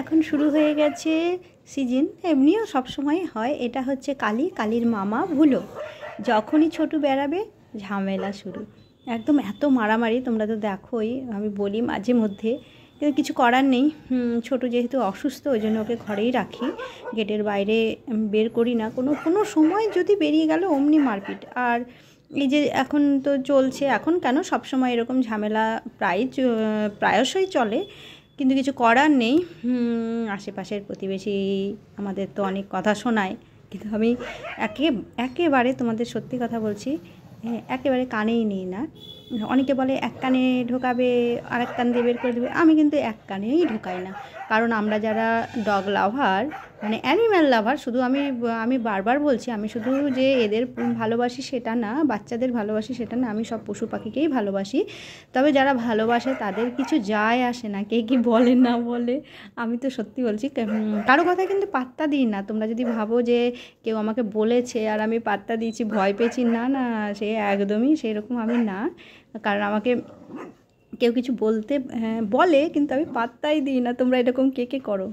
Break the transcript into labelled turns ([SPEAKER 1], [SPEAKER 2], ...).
[SPEAKER 1] এখন শুরু হয়ে গেছে সিজন, এমনিও সবসময় হয়। এটা হচ্ছে কালীর মামা ভুলো। যখনই ছোটু বেড়াবে ঝামেলা শুরু, একদম এত মারামারি। তোমরা তো দেখোই, আমি বলি মাঝে মধ্যে, কিন্তু কিছু করার নেই। ছোটু যেহেতু অসুস্থ, ওই জন্য ওকে ঘরেই রাখি, গেটের বাইরে বের করি না। কোনো সময় যদি বেরিয়ে গেল অমনি মারপিট। আর এই যে এখন তো চলছে, এখন কেন সব সময় এরকম ঝামেলা প্রায়শই চলে, কিন্তু কিছু করার নেই। আশেপাশের প্রতিবেশী আমাদের তো অনেক কথা শোনায়, কিন্তু আমি একেবারে তোমাদের সত্যি কথা বলছি, একেবারে কানেই নিই না। অনেকে বলে এক কানে ঢোকাবে আর এক কান দিয়ে বের করে দেবে, আমি কিন্তু এক কানেই ঢোকাই না। কারণ আমরা যারা ডগ লাভার, মানে অ্যানিম্যাল লাভার, শুধু আমি বারবার বলছি, আমি শুধু যে এদের ভালোবাসি সেটা না, বাচ্চাদের ভালোবাসি সেটা না, আমি সব পশু পাখিকেই ভালোবাসি। তবে যারা ভালোবাসে তাদের কিছু যায় আসে না কে কী বলে না বলে। আমি তো সত্যি বলছি, কারো কথা কিন্তু পাত্তা দিই না। তোমরা যদি ভাবো যে কেউ আমাকে বলেছে আর আমি পাত্তা দিয়েছি, ভয় পেয়েছি, না না, সে একদমই সেরকম আমি না। কারণ আমাকে কেউ কিছু বলে, কিন্তু আমি পাত্তাই দিই না। তোমরা এরকম কে করো?